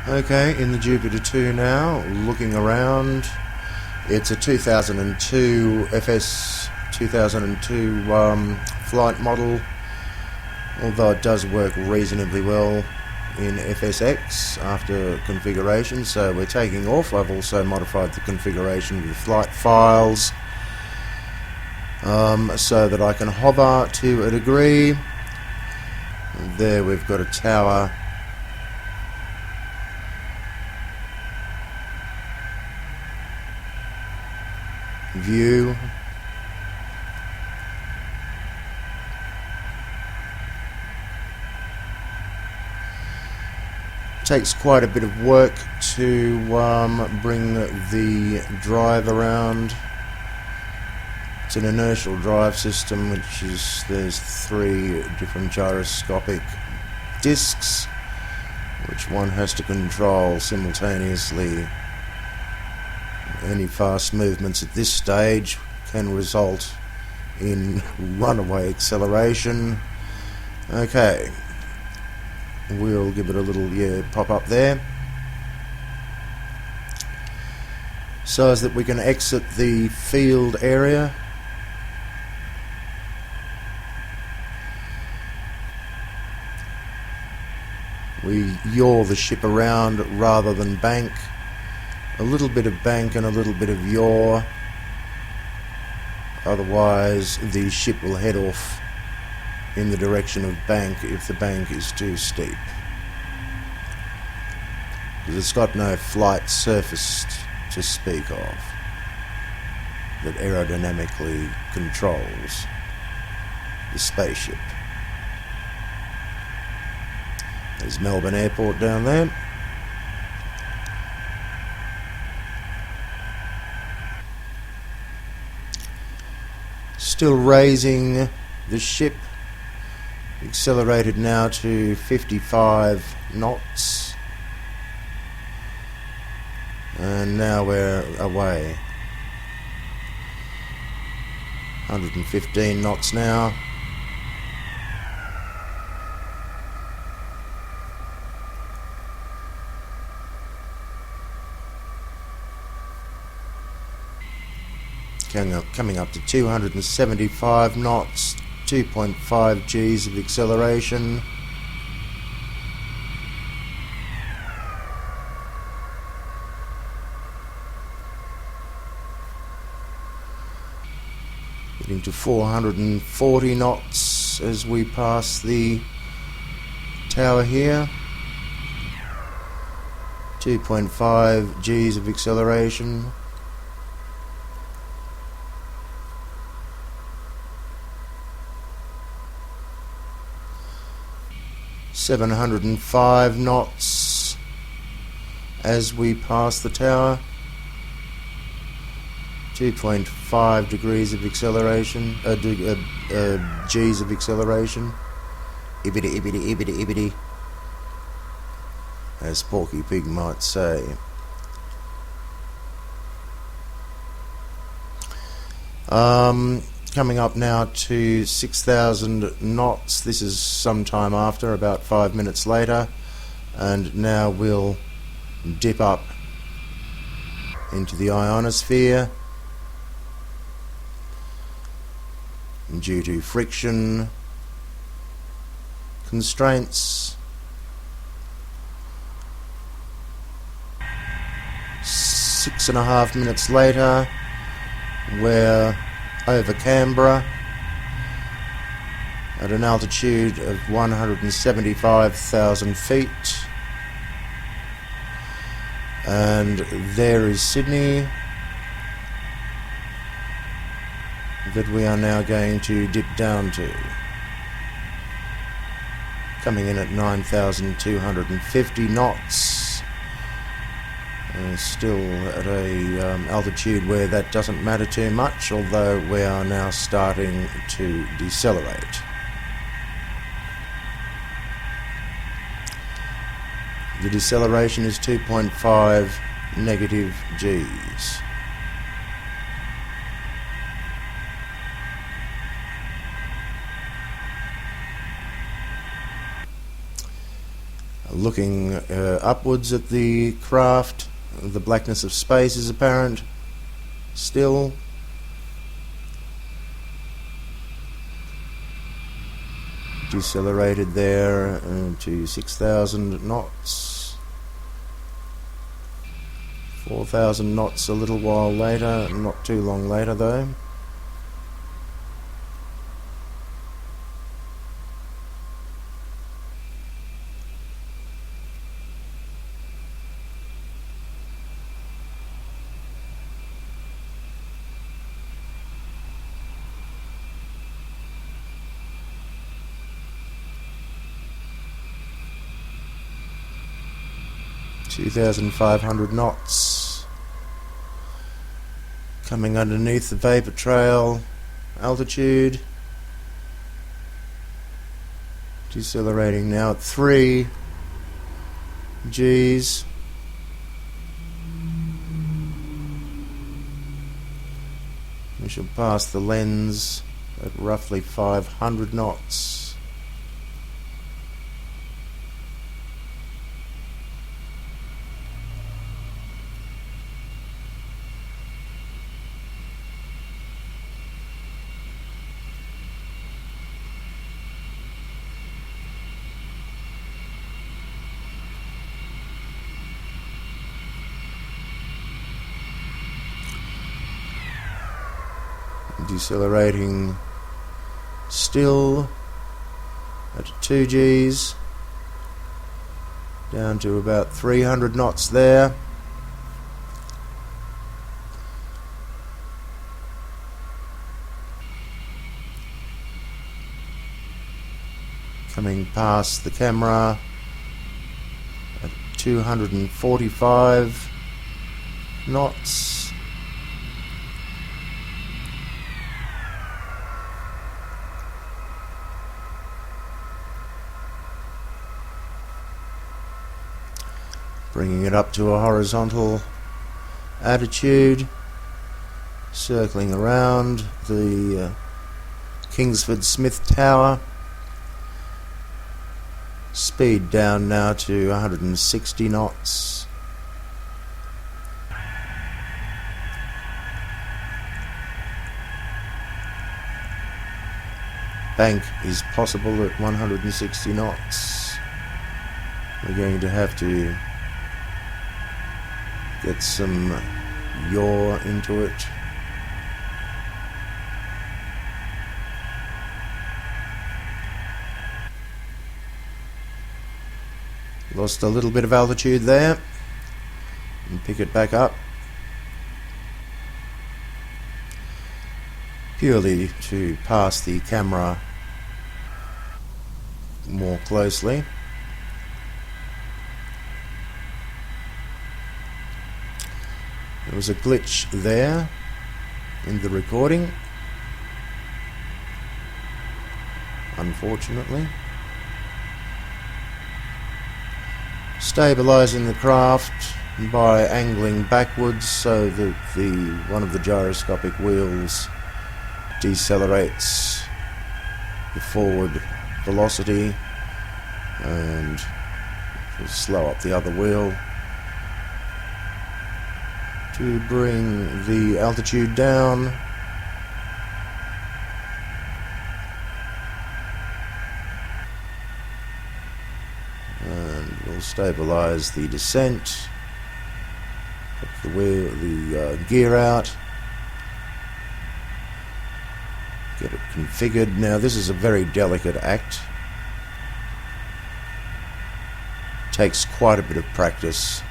Okay, in the Jupiter 2 now, looking around. It's a 2002 FS 2002 flight model, although it does work reasonably well in FSX after configuration. So we're taking off. I've also modified the configuration of the flight files so that I can hover to a degree. There we've got a tower view. Takes quite a bit of work to bring the drive around. It's an inertial drive system, which is, there's 3 different gyroscopic discs which one has to control simultaneously. Any fast movements at this stage can result in runaway acceleration. Okay, we'll give it a little pop up there so as that we can exit the field area. We yaw the ship around rather than bank. A little bit of bank and a little bit of yaw, otherwise the ship will head off in the direction of bank if the bank is too steep, because it's got no flight surface to speak of that aerodynamically controls the spaceship. There's Melbourne Airport down there. Still raising the ship, accelerated now to 55 knots, and now we're away. 115 knots now. Coming up to 275 knots, 2.5 Gs of acceleration. Getting to 440 knots as we pass the tower here. 2.5 Gs of acceleration. .705 knots as we pass the tower. 2.5 degrees of acceleration, G's of acceleration. Ibbity, ibbity, ibbity, ibbity, as Porky Pig might say. Coming up now to 6,000 knots. This is some time after, about 5 minutes later, and now we'll dip up into the ionosphere due to friction constraints. 6.5 minutes later, we're over Canberra at an altitude of 175,000 feet, and there is Sydney that we are now going to dip down to, coming in at 9,250 knots. Still at a altitude where that doesn't matter too much, although we are now starting to decelerate. The deceleration is 2.5 negative Gs. Looking upwards at the craft, the blackness of space is apparent still. Decelerated there to 6,000 knots. 4,000 knots a little while later, not too long later though. $2,500 knots. Coming underneath the vapor trail, altitude. Decelerating now at 3 Gs. We shall pass the lens at roughly 500 knots. Decelerating still at 2 Gs, down to about 300 knots there. Coming past the camera at 245 knots. Bringing it up to a horizontal attitude, circling around the Kingsford Smith Tower. Speed down now to 160 knots. Bank is possible at 160 knots. We're going to have to get some yaw into it. Lost a little bit of altitude there, and pick it back up. Purely to pass the camera more closely. There was a glitch there in the recording, unfortunately. Stabilizing the craft by angling backwards so that one of the gyroscopic wheels decelerates the forward velocity and will slow up the other wheel to bring the altitude down. And we'll stabilize the descent. Put the gear out. Get it configured. Now this is a very delicate act. Takes quite a bit of practice.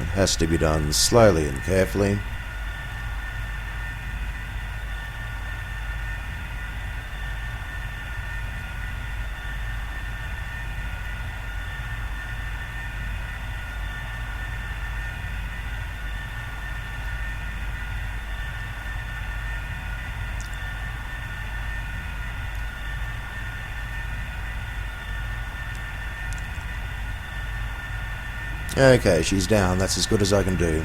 It has to be done slowly and carefully. Okay, she's down. That's as good as I can do.